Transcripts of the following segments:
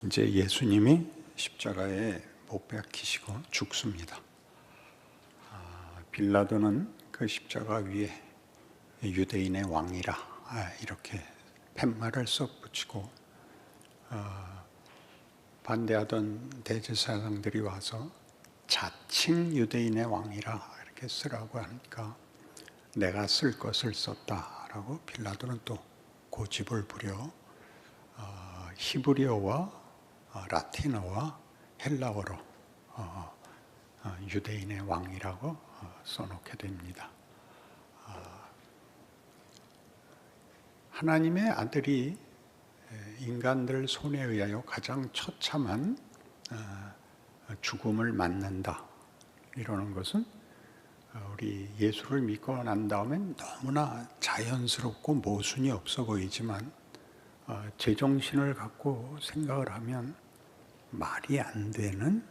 이제 예수님이 십자가에 못 박히시고 죽습니다. 빌라도는 그 십자가 위에 유대인의 왕이라 이렇게 팻말을 썩 붙이고 반대하던 대제사장들이 와서 자칭 유대인의 왕이라 이렇게 쓰라고 하니까 내가 쓸 것을 썼다라고 빌라도는 또 고집을 부려 히브리어와 라틴어와 헬라어로 유대인의 왕이라고 써놓게 됩니다. 하나님의 아들이 인간들 손에 의하여 가장 처참한 죽음을 맞는다 이러는 것은 우리 예수를 믿고 난 다음엔 너무나 자연스럽고 모순이 없어 보이지만 제정신을 갖고 생각을 하면 말이 안 되는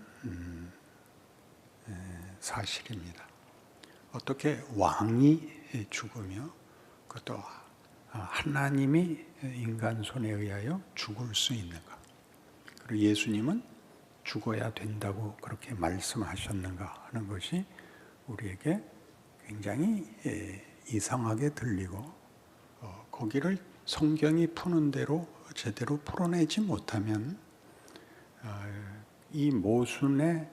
사실입니다. 어떻게 왕이 죽으며 그것도 하나님이 인간 손에 의하여 죽을 수 있는가? 그리고 예수님은 죽어야 된다고 그렇게 말씀하셨는가 하는 것이 우리에게 굉장히 이상하게 들리고 거기를 성경이 푸는 대로 제대로 풀어내지 못하면 이 모순에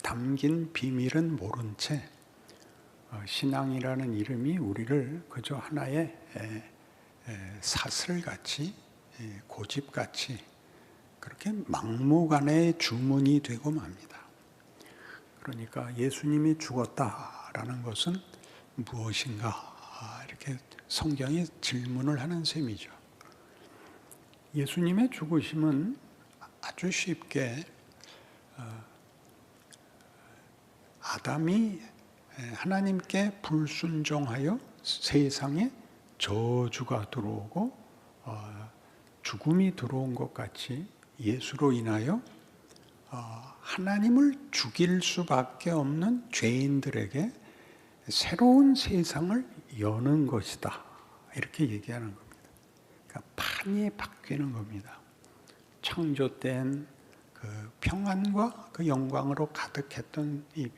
담긴 비밀은 모른 채 신앙이라는 이름이 우리를 그저 하나의 사슬같이 고집같이 그렇게 막무가내의 주문이 되고 맙니다. 그러니까 예수님이 죽었다라는 것은 무엇인가 이렇게 성경이 질문을 하는 셈이죠. 예수님의 죽으심은 아주 쉽게 아담이 하나님께 불순종하여 세상에 저주가 들어오고 죽음이 들어온 것 같이 예수로 인하여 하나님을 죽일 수밖에 없는 죄인들에게 새로운 세상을 여는 것이다 이렇게 얘기하는 겁니다. 그러니까 판이 바뀌는 겁니다. 창조된 그 평안과 그 영광으로 가득했던 이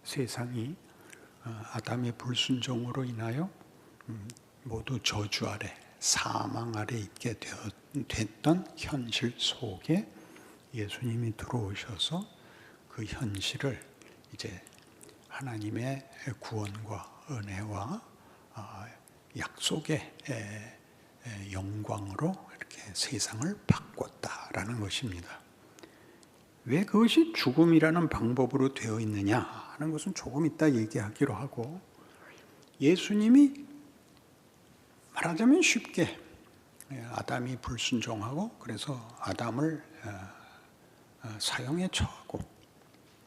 세상이 아담의 불순종으로 인하여 모두 저주 아래 사망 아래 있게 됐던 현실 속에 예수님이 들어오셔서 그 현실을 이제 하나님의 구원과 은혜와 약속의 영광으로 이렇게 세상을 바꿨다라는 것입니다. 왜 그것이 죽음이라는 방법으로 되어 있느냐 하는 것은 조금 이따 얘기하기로 하고, 예수님이 말하자면 쉽게 아담이 불순종하고 그래서 아담을 사형에 처하고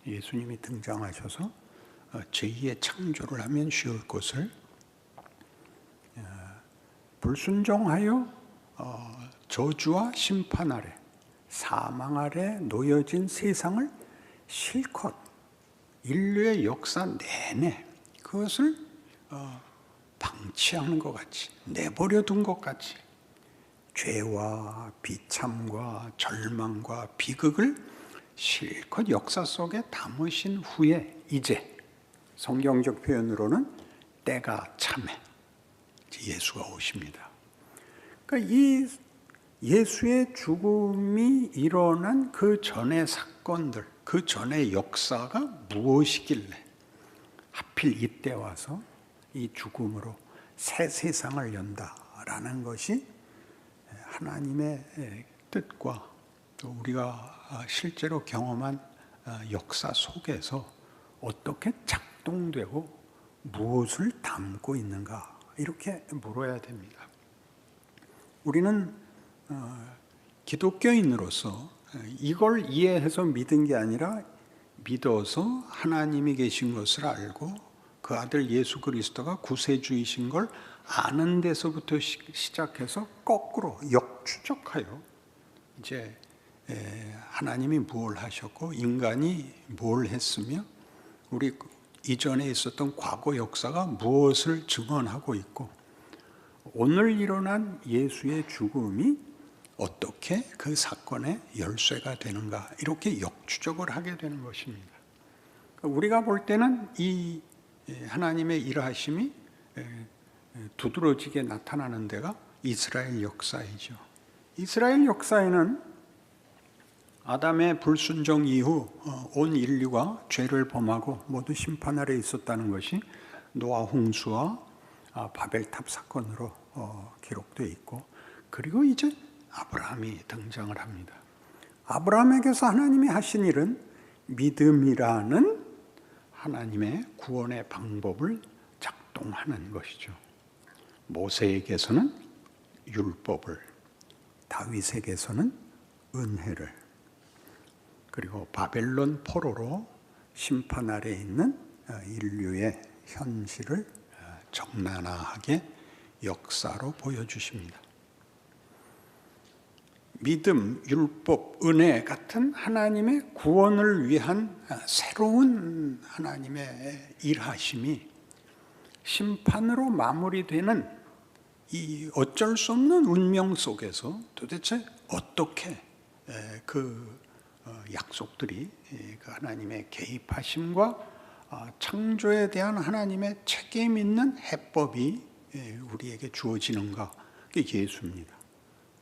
예수님이 등장하셔서 제2의 창조를 하면 쉬울 것을 불순종하여 저주와 심판 아래 사망 아래 놓여진 세상을 실컷 인류의 역사 내내 그것을 방치하는 것 같이 내버려 둔 것 같이 죄와 비참과 절망과 비극을 실컷 역사 속에 담으신 후에 이제 성경적 표현으로는 때가 참해 예수가 오십니다. 그러니까 이 예수의 죽음이 일어난 그 전의 사건들, 그 전의 역사가 무엇이길래 하필 이때 와서 이 죽음으로 새 세상을 연다라는 것이 하나님의 뜻과 또 우리가 실제로 경험한 역사 속에서 어떻게 작동되고 무엇을 담고 있는가 이렇게 물어야 됩니다. 우리는 기독교인으로서 이걸 이해해서 믿은 게 아니라 믿어서 하나님이 계신 것을 알고 그 아들 예수 그리스도가 구세주이신 걸 아는 데서부터 시작해서 거꾸로 역추적하여 이제 하나님이 뭘 하셨고 인간이 뭘 했으며 우리 이전에 있었던 과거 역사가 무엇을 증언하고 있고 오늘 일어난 예수의 죽음이 어떻게 그 사건의 열쇠가 되는가, 이렇게 역추적을 하게 되는 것입니다. 우리가 볼 때는 이 하나님의 일하심이 두드러지게 나타나는 데가 이스라엘 역사이죠. 이스라엘 역사에는 아담의 불순종 이후 온 인류가 죄를 범하고 모두 심판 아래 있었다는 것이 노아 홍수와 바벨탑 사건으로 기록되어 있고, 그리고 이제 아브라함이 등장을 합니다. 아브라함에게서 하나님이 하신 일은 믿음이라는 하나님의 구원의 방법을 작동하는 것이죠. 모세에게서는 율법을, 다윗에게서는 은혜를, 그리고 바벨론 포로로 심판 아래 있는 인류의 현실을 적나라하게 역사로 보여주십니다. 믿음, 율법, 은혜 같은 하나님의 구원을 위한 새로운 하나님의 일하심이 심판으로 마무리되는 이 어쩔 수 없는 운명 속에서 도대체 어떻게 그 약속들이 그 하나님의 개입하심과 창조에 대한 하나님의 책임 있는 해법이 우리에게 주어지는가? 그게 예수입니다.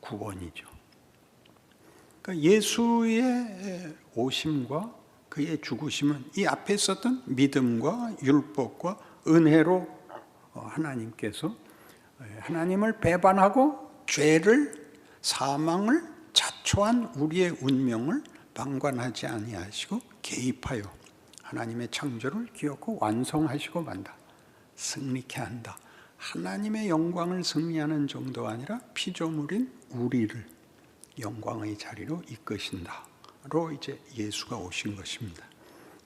구원이죠. 그러니까 예수의 오심과 그의 죽으심은 이 앞에 있었던 믿음과 율법과 은혜로 하나님께서 하나님을 배반하고 죄를, 사망을 자초한 우리의 운명을 방관하지 아니하시고 개입하여 하나님의 창조를 기어코 완성하시고 만다, 승리케 한다. 하나님의 영광을 승리하는 정도가 아니라 피조물인 우리를 영광의 자리로 이끄신다로 이제 예수가 오신 것입니다.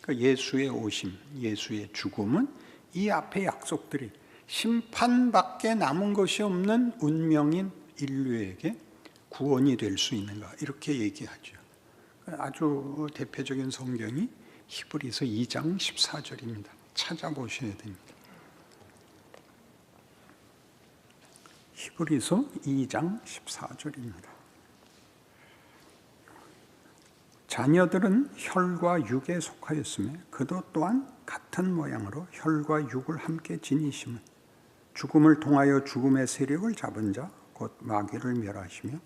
그러니까 예수의 오심, 예수의 죽음은 이 앞의 약속들이 심판밖에 남은 것이 없는 운명인 인류에게 구원이 될 수 있는가, 이렇게 얘기하죠. 아주 대표적인 성경이 히브리서 2장 14절입니다. 찾아보셔야 됩니다. 히브리서 2장 14절입니다. 자녀들은 혈과 육에 속하였으며 그도 또한 같은 모양으로 혈과 육을 함께 지니심은 죽음을 통하여 죽음의 세력을 잡은 자 곧 마귀를 멸하시며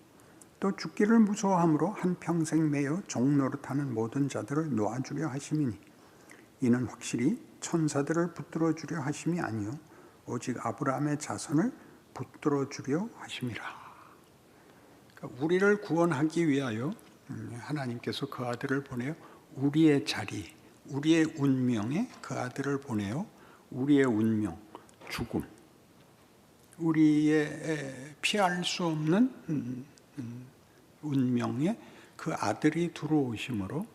또 죽기를 무서워함으로 한평생 매여 종노릇하는 모든 자들을 놓아주려 하심이니 이는 확실히 천사들을 붙들어 주려 하심이 아니요 오직 아브라함의 자손을 붙들어 주려 하심이라. 그러니까 우리를 구원하기 위하여 하나님께서 그 아들을 보내어 우리의 자리, 우리의 운명에 그 아들을 보내어 우리의 운명, 죽음, 우리의 피할 수 없는 운명에 그 아들이 들어오심으로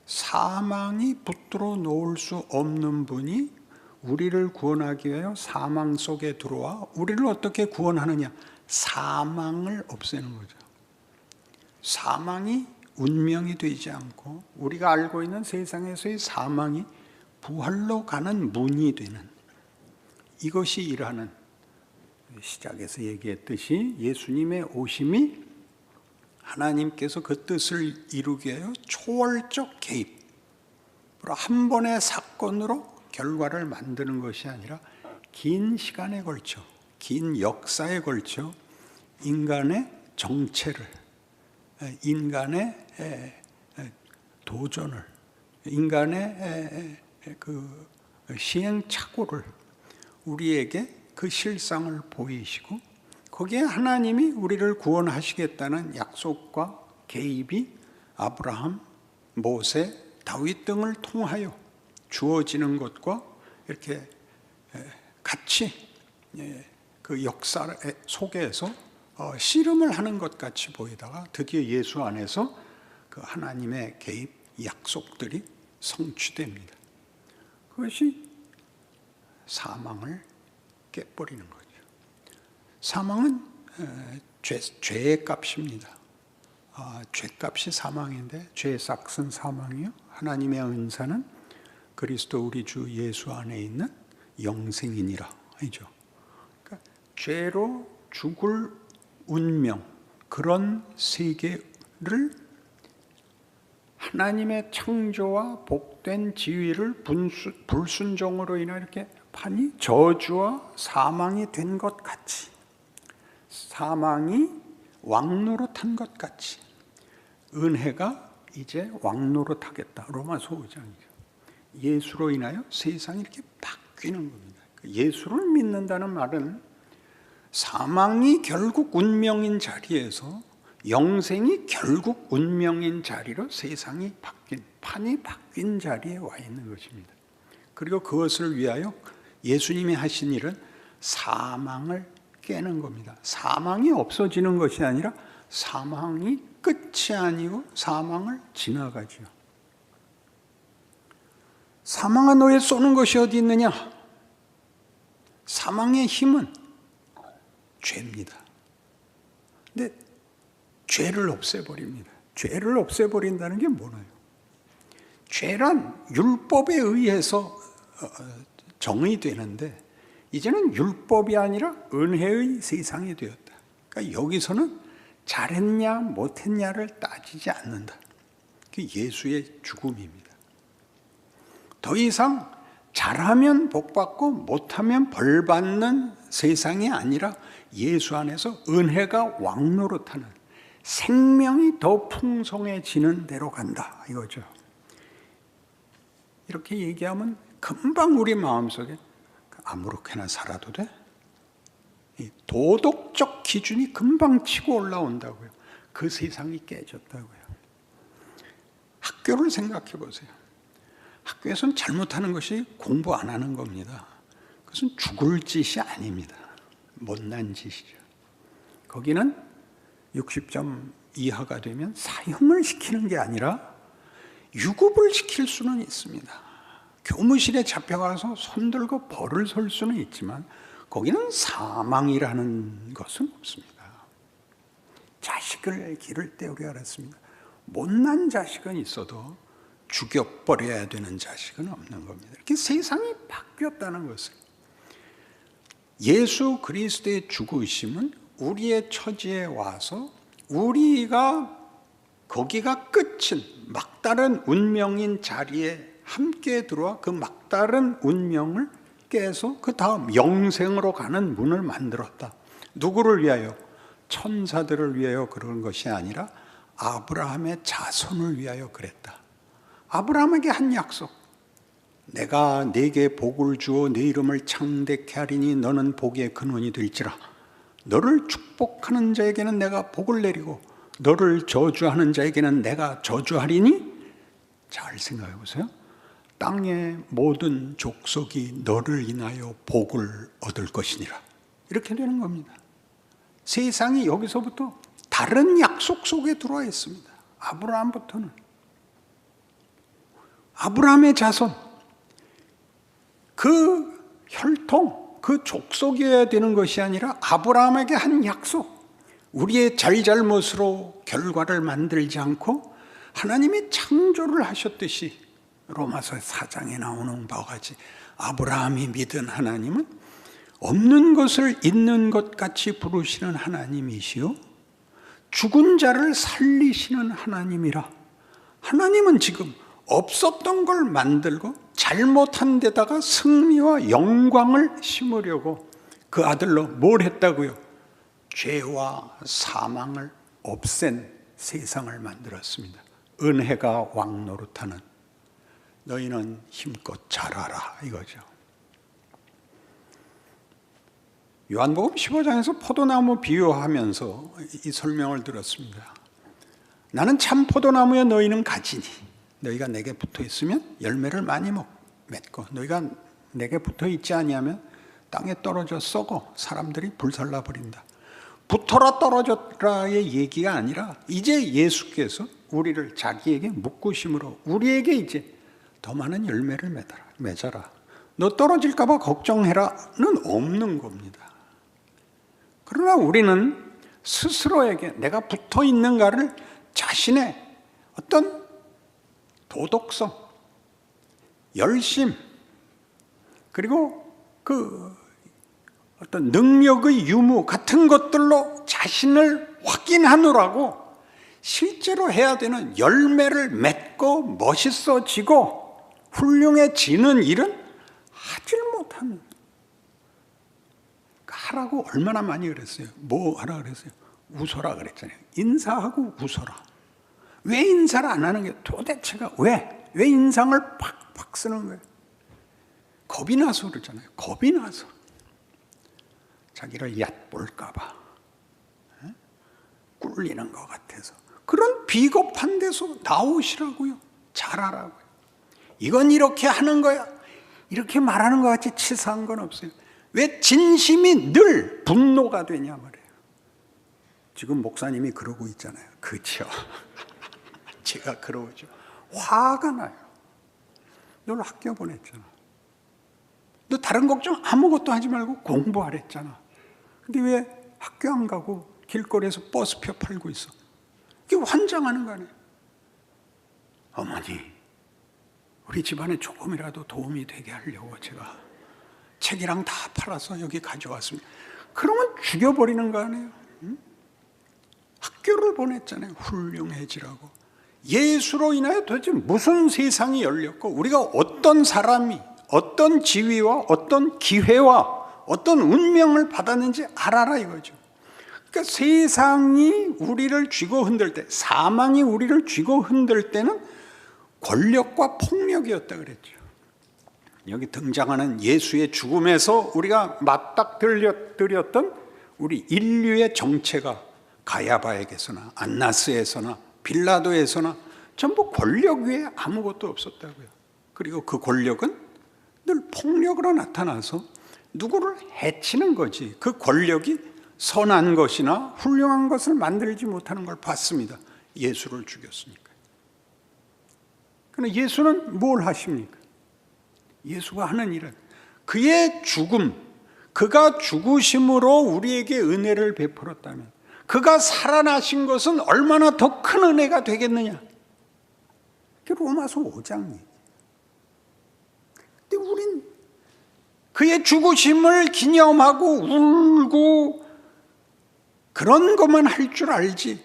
사망이 붙들어 놓을 수 없는 분이 우리를 구원하기 위하여 사망 속에 들어와 우리를 어떻게 구원하느냐? 사망을 없애는 거죠. 사망이 운명이 되지 않고 우리가 알고 있는 세상에서의 사망이 부활로 가는 문이 되는, 이것이 일하는, 시작에서 얘기했듯이 예수님의 오심이 하나님께서 그 뜻을 이루기 위하여 초월적 개입, 한 번의 사건으로 결과를 만드는 것이 아니라 긴 시간에 걸쳐, 긴 역사에 걸쳐 인간의 정체를, 인간의 도전을, 인간의 그 시행착오를 우리에게 그 실상을 보이시고 거기에 하나님이 우리를 구원하시겠다는 약속과 개입이 아브라함, 모세, 다윗 등을 통하여 주어지는 것과 이렇게 같이 그 역사 속에서 씨름을 하는 것 같이 보이다가 드디어 예수 안에서 그 하나님의 개입 약속들이 성취됩니다. 그것이 사망을 깨버리는 거죠. 사망은 죄의 값입니다. 죄값이 사망인데 죄의 삭은 사망이요, 하나님의 은사는 그리스도 우리 주 예수 안에 있는 영생이니라. 그러니까 죄로 죽을 운명, 그런 세계를 하나님의 창조와 복된 지위를 불순종으로 인해 이렇게 판이 저주와 사망이 된 것 같이, 사망이 왕노릇한 것 같이 은혜가 이제 왕노릇하겠다. 로마서 5장이죠. 예수로 인하여 세상이 이렇게 바뀌는 겁니다. 예수를 믿는다는 말은 사망이 결국 운명인 자리에서 영생이 결국 운명인 자리로 세상이 바뀐, 판이 바뀐 자리에 와 있는 것입니다. 그리고 그것을 위하여 예수님이 하신 일은 사망을 깨는 겁니다. 사망이 없어지는 것이 아니라 사망이 끝이 아니고 사망을 지나가죠. 사망아 너의 쏘는 것이 어디 있느냐? 사망의 힘은 죄입니다. 근데 죄를 없애버립니다. 죄를 없애버린다는 게 뭐나요? 죄란 율법에 의해서 정의되는데 이제는 율법이 아니라 은혜의 세상이 되었다. 그러니까 여기서는 잘했냐 못했냐를 따지지 않는다. 그게 예수의 죽음입니다. 더 이상 잘하면 복받고 못하면 벌받는 세상이 아니라 예수 안에서 은혜가 왕노릇하는, 생명이 더 풍성해지는 대로 간다 이거죠. 이렇게 얘기하면 금방 우리 마음속에 아무렇게나 살아도 돼? 이 도덕적 기준이 금방 치고 올라온다고요. 그 세상이 깨졌다고요. 학교를 생각해 보세요. 학교에서는 잘못하는 것이 공부 안 하는 겁니다. 그것은 죽을 짓이 아닙니다. 못난 짓이죠. 거기는 60점 이하가 되면 사형을 시키는 게 아니라 유급을 시킬 수는 있습니다. 교무실에 잡혀가서 손들고 벌을 설 수는 있지만 거기는 사망이라는 것은 없습니다. 자식을 기를 때 우리가 알았습니다. 못난 자식은 있어도 죽여버려야 되는 자식은 없는 겁니다. 이렇게 세상이 바뀌었다는 것을, 예수 그리스도의 죽으심은 우리의 처지에 와서 우리가 거기가 끝인 막다른 운명인 자리에 함께 들어와 그 막다른 운명을 깨서 그 다음 영생으로 가는 문을 만들었다. 누구를 위하여? 천사들을 위하여 그런 것이 아니라 아브라함의 자손을 위하여 그랬다. 아브라함에게 한 약속, 내가 네게 복을 주어 네 이름을 창대케 하리니 너는 복의 근원이 될지라. 너를 축복하는 자에게는 내가 복을 내리고 너를 저주하는 자에게는 내가 저주하리니. 잘 생각해 보세요. 땅의 모든 족속이 너를 인하여 복을 얻을 것이니라. 이렇게 되는 겁니다. 세상이 여기서부터 다른 약속 속에 들어와 있습니다. 아브라함부터는. 아브라함의 자손, 그 혈통, 그 족속이어야 되는 것이 아니라 아브라함에게 한 약속, 우리의 잘잘못으로 결과를 만들지 않고 하나님이 창조를 하셨듯이 로마서 4장에 나오는 바와 같이 아브라함이 믿은 하나님은 없는 것을 있는 것 같이 부르시는 하나님이시요 죽은 자를 살리시는 하나님이라. 하나님은 지금 없었던 걸 만들고 잘못한 데다가 승리와 영광을 심으려고 그 아들로 뭘 했다고요? 죄와 사망을 없앤 세상을 만들었습니다. 은혜가 왕노릇하는, 너희는 힘껏 자라라 이거죠. 요한복음 15장에서 포도나무 비유하면서 이 설명을 들었습니다. 나는 참 포도나무여 너희는 가지니 너희가 내게 붙어 있으면 열매를 많이 맺고 너희가 내게 붙어 있지 아니하면 땅에 떨어져 썩어 사람들이 불살라 버린다. 붙어라 떨어져라의 얘기가 아니라 이제 예수께서 우리를 자기에게 묶으심으로 우리에게 이제 더 많은 열매를 맺어라. 너 떨어질까 봐 걱정해라는 없는 겁니다. 그러나 우리는 스스로에게 내가 붙어 있는가를 자신의 어떤 도덕성, 열심, 그리고 그 어떤 능력의 유무 같은 것들로 자신을 확인하느라고 실제로 해야 되는 열매를 맺고 멋있어지고 훌륭해지는 일은 하질 못합니다. 하라고 얼마나 많이 그랬어요. 뭐 하라 그랬어요? 웃어라 그랬잖아요. 인사하고 웃어라. 왜 인사를 안 하는 게 도대체가 왜 인상을 팍팍 쓰는 거예요? 겁이 나서 그러잖아요. 겁이 나서. 자기를 얕볼까 봐. 꿀리는 것 같아서. 그런 비겁한 데서 나오시라고요. 잘하라고요. 이건 이렇게 하는 거야. 이렇게 말하는 것 같이 치사한 건 없어요. 왜 진심이 늘 분노가 되냐 말이에요. 지금 목사님이 그러고 있잖아요. 그렇죠. 제가 그러죠. 화가 나요. 널 학교 보냈잖아. 너 다른 걱정 아무것도 하지 말고 공부하랬잖아. 근데 왜 학교 안 가고 길거리에서 버스표 팔고 있어? 이게 환장하는 거 아니에요? 어머니, 우리 집안에 조금이라도 도움이 되게 하려고 제가 책이랑 다 팔아서 여기 가져왔습니다. 그러면 죽여버리는 거 아니에요? 응? 학교를 보냈잖아요. 훌륭해지라고. 예수로 인하여 도대체 무슨 세상이 열렸고 우리가 어떤 사람이 어떤 지위와 어떤 기회와 어떤 운명을 받았는지 알아라 이거죠. 그러니까 세상이 우리를 쥐고 흔들 때, 사망이 우리를 쥐고 흔들 때는 권력과 폭력이었다 그랬죠. 여기 등장하는 예수의 죽음에서 우리가 맞닥뜨렸던 우리 인류의 정체가 가야바에게서나 안나스에서나 빌라도에서나 전부 권력 위에 아무것도 없었다고요. 그리고 그 권력은 늘 폭력으로 나타나서 누구를 해치는 거지. 그 권력이 선한 것이나 훌륭한 것을 만들지 못하는 걸 봤습니다. 예수를 죽였으니까. 그러나 예수는 뭘 하십니까? 예수가 하는 일은 그의 죽음, 그가 죽으심으로 우리에게 은혜를 베풀었다면 그가 살아나신 것은 얼마나 더 큰 은혜가 되겠느냐. 그게 로마서 5장이에요. 근데 우린 그의 죽으심을 기념하고 울고 그런 것만 할 줄 알지,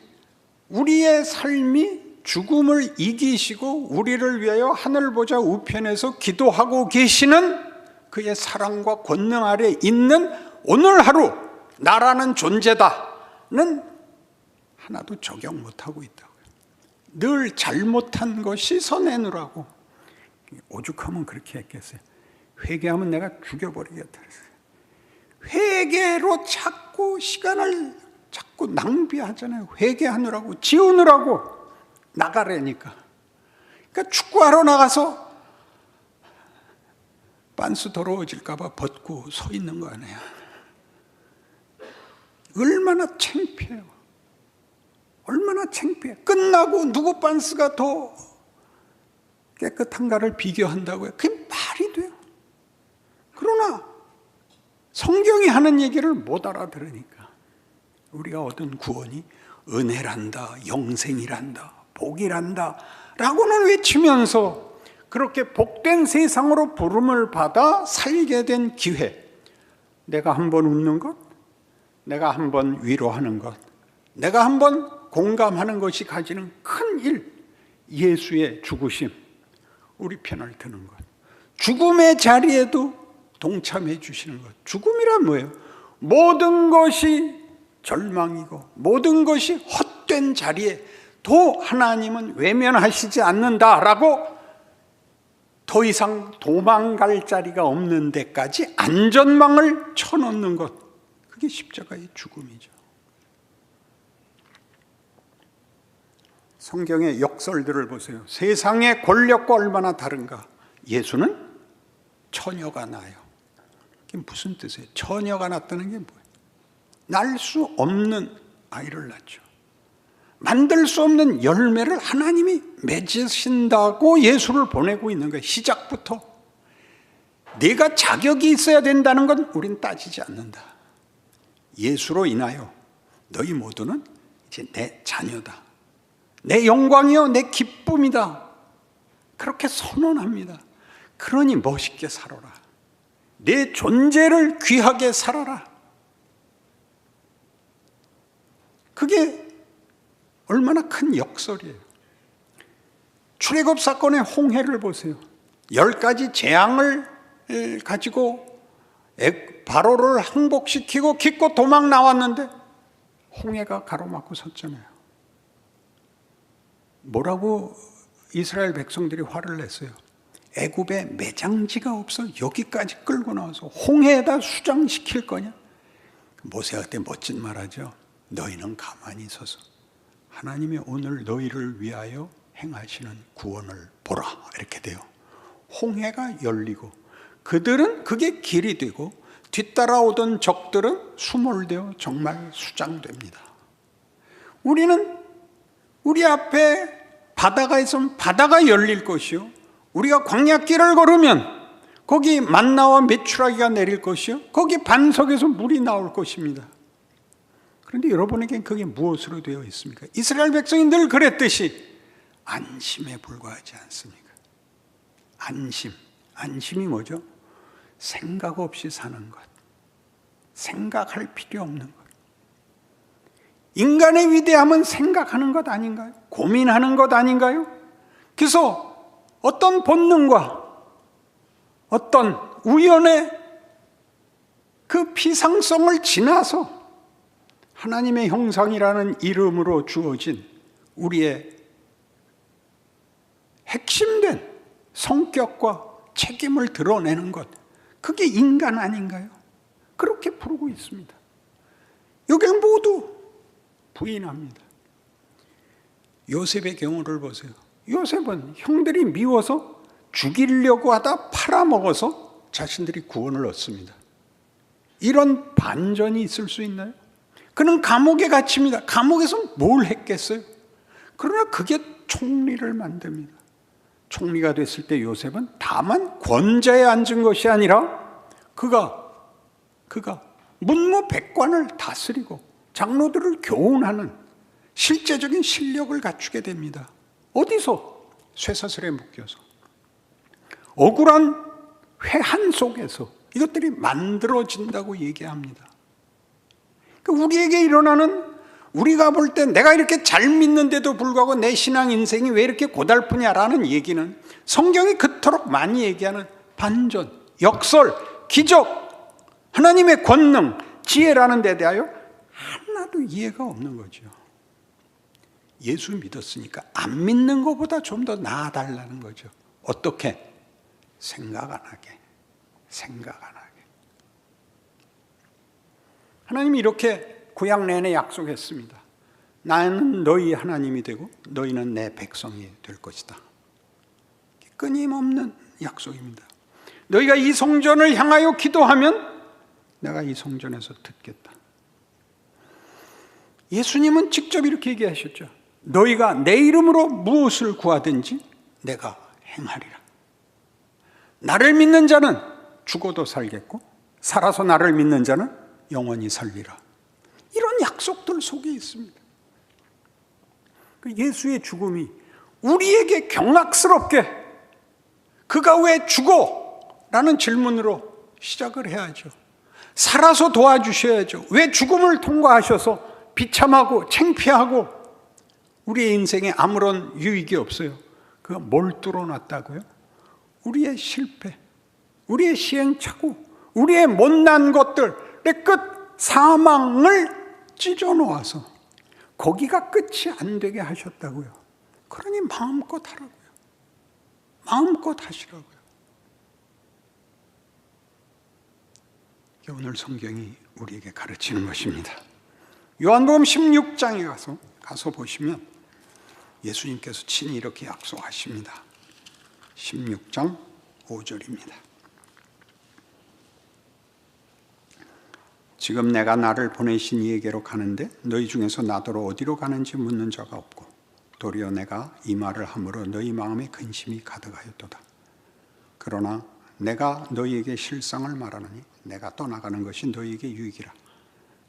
우리의 삶이 죽음을 이기시고 우리를 위하여 하늘 보좌 우편에서 기도하고 계시는 그의 사랑과 권능 아래 있는 오늘 하루 나라는 존재다는 하나도 적용 못하고 있다고요. 늘 잘못한 것이 선해누라고. 오죽하면 그렇게 했겠어요. 회개하면 내가 죽여버리겠다 그랬어요. 회개로 자꾸 시간을 자꾸 낭비하잖아요. 회개하느라고, 지우느라고 나가라니까. 그러니까 축구하러 나가서 빤스 더러워질까 봐 벗고 서 있는 거 아니에요. 얼마나 창피해요. 얼마나 창피해. 끝나고 누구 빤스가 더 깨끗한가를 비교한다고요. 그게 말이 돼요. 그러나 성경이 하는 얘기를 못 알아들으니까 우리가 얻은 구원이 은혜란다, 영생이란다, 복이란다 라고는 외치면서 그렇게 복된 세상으로 부름을 받아 살게 된 기회, 내가 한번 웃는 것, 내가 한번 위로하는 것, 내가 한번 공감하는 것이 가지는 큰 일, 예수의 죽으심, 우리 편을 드는 것, 죽음의 자리에도 동참해 주시는 것. 죽음이란 뭐예요? 모든 것이 절망이고 모든 것이 헛된 자리에 도 하나님은 외면하시지 않는다라고 더 이상 도망갈 자리가 없는 데까지 안전망을 쳐놓는 것, 그게 십자가의 죽음이죠. 성경의 역설들을 보세요. 세상의 권력과 얼마나 다른가. 예수는 처녀가 나요. 그게 무슨 뜻이에요? 처녀가 낳다는 게 뭐예요? 날 수 없는 아이를 낳죠. 만들 수 없는 열매를 하나님이 맺으신다고 예수를 보내고 있는 거예요. 시작부터. 내가 자격이 있어야 된다는 건 우린 따지지 않는다. 예수로 인하여 너희 모두는 이제 내 자녀다. 내 영광이요, 내 기쁨이다. 그렇게 선언합니다. 그러니 멋있게 살아라. 내 존재를 귀하게 살아라. 그게 얼마나 큰 역설이에요. 출애굽 사건의 홍해를 보세요. 10가지 재앙을 가지고 바로를 항복시키고 기껏 도망 나왔는데 홍해가 가로막고 섰잖아요. 뭐라고 이스라엘 백성들이 화를 냈어요. 애굽에 매장지가 없어 여기까지 끌고 나와서 홍해에다 수장시킬 거냐? 모세가 그때 멋진 말하죠. 너희는 가만히 서서 하나님이 오늘 너희를 위하여 행하시는 구원을 보라. 이렇게 돼요. 홍해가 열리고 그들은 그게 길이 되고 뒤따라오던 적들은 수몰되어 정말 수장됩니다. 우리는 우리 앞에 바다가 있으면 바다가 열릴 것이요, 우리가 광야길을 걸으면 거기 만나와 메추라기가 내릴 것이요, 거기 반석에서 물이 나올 것입니다. 그런데 여러분에겐 그게 무엇으로 되어 있습니까? 이스라엘 백성이 늘 그랬듯이 안심에 불과하지 않습니까? 안심이 뭐죠? 생각 없이 사는 것, 생각할 필요 없는 것. 인간의 위대함은 생각하는 것 아닌가요? 고민하는 것 아닌가요? 그래서 어떤 본능과 어떤 우연의 그 비상성을 지나서 하나님의 형상이라는 이름으로 주어진 우리의 핵심된 성격과 책임을 드러내는 것, 그게 인간 아닌가요? 그렇게 부르고 있습니다. 여기를 모두 부인합니다. 요셉의 경우를 보세요. 요셉은 형들이 미워서 죽이려고 하다 팔아먹어서 자신들이 구원을 얻습니다. 이런 반전이 있을 수 있나요? 그는 감옥에 갇힙니다. 감옥에서 뭘 했겠어요? 그러나 그게 총리를 만듭니다. 총리가 됐을 때 요셉은 다만 권좌에 앉은 것이 아니라 그가 문무백관을 다스리고 장로들을 교훈하는 실제적인 실력을 갖추게 됩니다. 어디서? 쇠사슬에 묶여서 억울한 회한 속에서 이것들이 만들어진다고 얘기합니다. 우리에게 일어나는, 우리가 볼 때 내가 이렇게 잘 믿는데도 불구하고 내 신앙 인생이 왜 이렇게 고달프냐라는 얘기는 성경이 그토록 많이 얘기하는 반전, 역설, 기적, 하나님의 권능, 지혜라는 데 대하여 하나도 이해가 없는 거죠. 예수 믿었으니까 안 믿는 것보다 좀 더 나아달라는 거죠. 어떻게? 생각 안 하게. 하나님이 이렇게 구약 내내 약속했습니다. 나는 너희 하나님이 되고 너희는 내 백성이 될 것이다. 끊임없는 약속입니다. 너희가 이 성전을 향하여 기도하면 내가 이 성전에서 듣겠다. 예수님은 직접 이렇게 얘기하셨죠. 너희가 내 이름으로 무엇을 구하든지 내가 행하리라. 나를 믿는 자는 죽어도 살겠고 살아서 나를 믿는 자는 영원히 살리라. 이런 약속들 속에 있습니다. 예수의 죽음이 우리에게 경악스럽게 그가 왜 죽어? 라는 질문으로 시작을 해야죠. 살아서 도와주셔야죠. 왜 죽음을 통과하셔서 비참하고 창피하고 우리의 인생에 아무런 유익이 없어요? 그가 뭘 뚫어놨다고요? 우리의 실패, 우리의 시행착오, 우리의 못난 것들의 끝, 사망을 찢어놓아서 거기가 끝이 안 되게 하셨다고요. 그러니 마음껏 하라고요. 마음껏 하시라고요. 오늘 성경이 우리에게 가르치는 것입니다. 요한복음 16장에 가서 보시면 예수님께서 친히 이렇게 약속하십니다. 16장 5절입니다. 지금 내가 나를 보내신 이에게로 가는데 너희 중에서 나더러 어디로 가는지 묻는 자가 없고 도리어 내가 이 말을 함으로 너희 마음에 근심이 가득하였도다. 그러나 내가 너희에게 실상을 말하노니 내가 떠나가는 것이 너희에게 유익이라.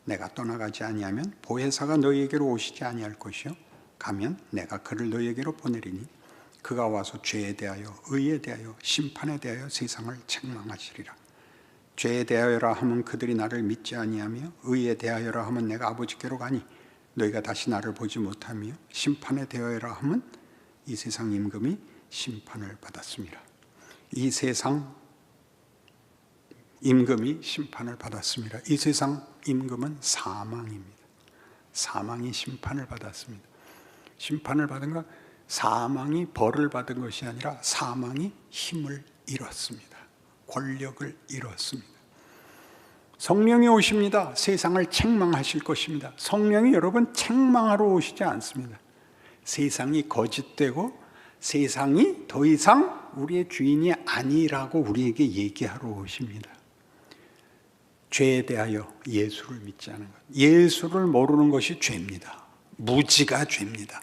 내가 떠나가지 아니하면 보혜사가 너희에게로 오시지 아니할 것이요 가면 내가 그를 너희에게로 보내리니 그가 와서 죄에 대하여 의에 대하여 심판에 대하여 세상을 책망하시리라. 죄에 대하여라 하면 그들이 나를 믿지 아니하며 의에 대하여라 하면 내가 아버지께로 가니 너희가 다시 나를 보지 못하며 심판에 대하여라 하면 이 세상 임금이 심판을 받았습니다. 이 세상 임금이 심판을 받았습니다. 이 세상 임금은 사망입니다. 사망이 심판을 받았습니다. 심판을 받은 건 사망이 벌을 받은 것이 아니라 사망이 힘을 잃었습니다. 권력을 잃었습니다. 성령이 오십니다. 세상을 책망하실 것입니다. 성령이 여러분 책망하러 오시지 않습니다. 세상이 거짓되고 세상이 더 이상 우리의 주인이 아니라고 우리에게 얘기하러 오십니다. 죄에 대하여 예수를 믿지 않은 것, 예수를 모르는 것이 죄입니다. 무지가 죄입니다.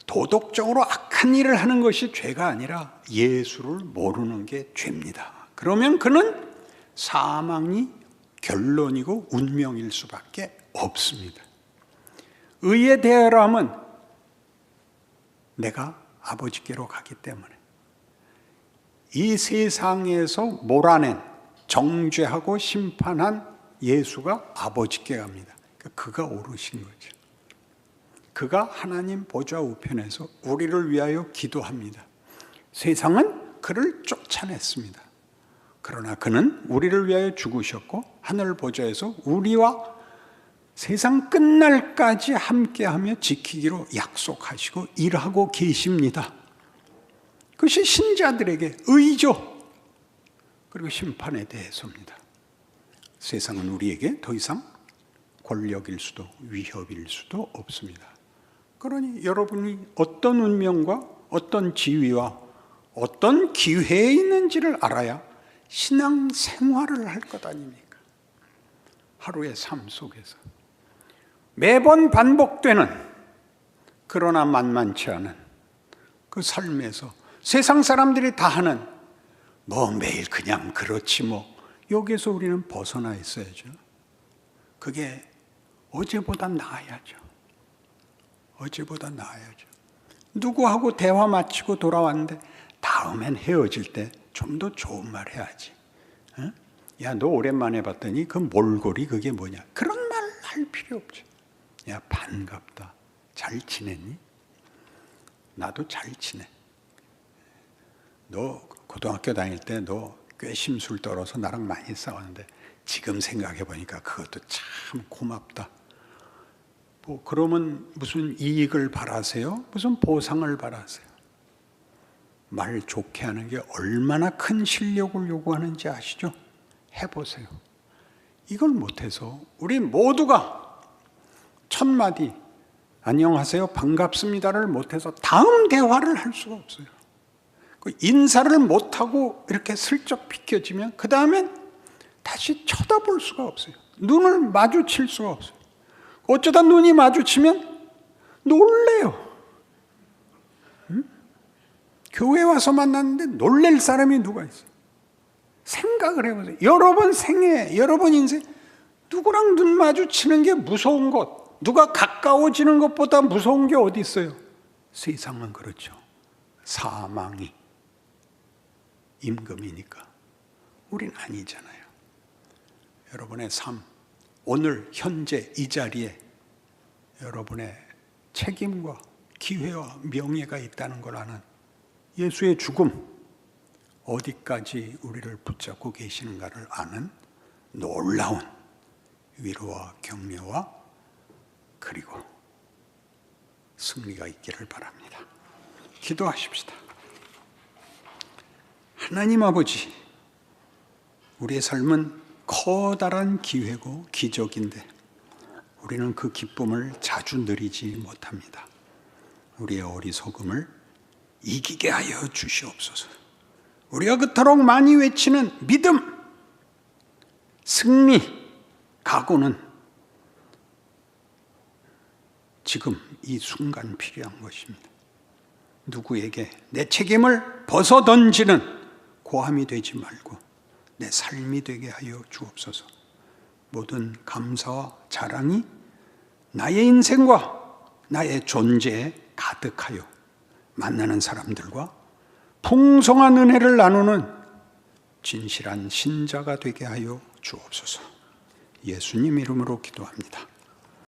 도덕적으로 악한 일을 하는 것이 죄가 아니라 예수를 모르는 게 죄입니다. 그러면 그는 사망이 결론이고 운명일 수밖에 없습니다. 의에 대하여라 하면 내가 아버지께로 가기 때문에 이 세상에서 몰아낸 정죄하고 심판한 예수가 아버지께 갑니다. 그가 오르신 거죠. 그가 하나님 보좌 우편에서 우리를 위하여 기도합니다. 세상은 그를 쫓아냈습니다. 그러나 그는 우리를 위하여 죽으셨고 하늘 보좌에서 우리와 세상 끝날까지 함께하며 지키기로 약속하시고 일하고 계십니다. 그것이 신자들에게 의죠. 그리고 심판에 대해서입니다. 세상은 우리에게 더 이상 권력일 수도 위협일 수도 없습니다. 그러니 여러분이 어떤 운명과 어떤 지위와 어떤 기회에 있는지를 알아야 신앙 생활을 할 것 아닙니까? 하루의 삶 속에서 매번 반복되는 그러나 만만치 않은 그 삶에서 세상 사람들이 다 하는 매일 그냥 그렇지 여기에서 우리는 벗어나 있어야죠. 그게 어제보다 나아야죠. 어제보다 나아야죠. 누구하고 대화 마치고 돌아왔는데 다음엔 헤어질 때 좀 더 좋은 말 해야지. 야, 너 오랜만에 봤더니 그 몰골이 그게 뭐냐. 그런 말 할 필요 없죠. 야, 반갑다. 잘 지냈니? 나도 잘 지내. 너 고등학교 다닐 때 너 꽤 심술 떨어서 나랑 많이 싸웠는데 지금 생각해 보니까 그것도 참 고맙다. 그러면 무슨 이익을 바라세요? 무슨 보상을 바라세요? 말 좋게 하는 게 얼마나 큰 실력을 요구하는지 아시죠? 해보세요. 이걸 못해서 우리 모두가 첫 마디 안녕하세요 반갑습니다를 못해서 다음 대화를 할 수가 없어요. 인사를 못하고 이렇게 슬쩍 비켜지면 그 다음엔 다시 쳐다볼 수가 없어요. 눈을 마주칠 수가 없어요. 어쩌다 눈이 마주치면 놀래요. 교회 와서 만났는데 놀랄 사람이 누가 있어요? 생각을 해보세요. 여러분 생애, 여러분 인생 누구랑 눈 마주치는 게 무서운 것, 누가 가까워지는 것보다 무서운 게 어디 있어요? 세상은 그렇죠. 사망이 임금이니까 우린 아니잖아요. 여러분의 삶, 오늘 현재 이 자리에 여러분의 책임과 기회와 명예가 있다는 걸 아는 예수의 죽음, 어디까지 우리를 붙잡고 계시는가를 아는 놀라운 위로와 격려와 그리고 승리가 있기를 바랍니다. 기도하십시다. 하나님 아버지, 우리의 삶은 커다란 기회고 기적인데 우리는 그 기쁨을 자주 누리지 못합니다. 우리의 어리석음을 이기게 하여 주시옵소서. 우리가 그토록 많이 외치는 믿음, 승리, 각오는 지금 이 순간 필요한 것입니다. 누구에게 내 책임을 벗어던지는 고함이 되지 말고 내 삶이 되게 하여 주옵소서. 모든 감사와 자랑이 나의 인생과 나의 존재에 가득하여 만나는 사람들과 풍성한 은혜를 나누는 진실한 신자가 되게 하여 주옵소서. 예수님 이름으로 기도합니다.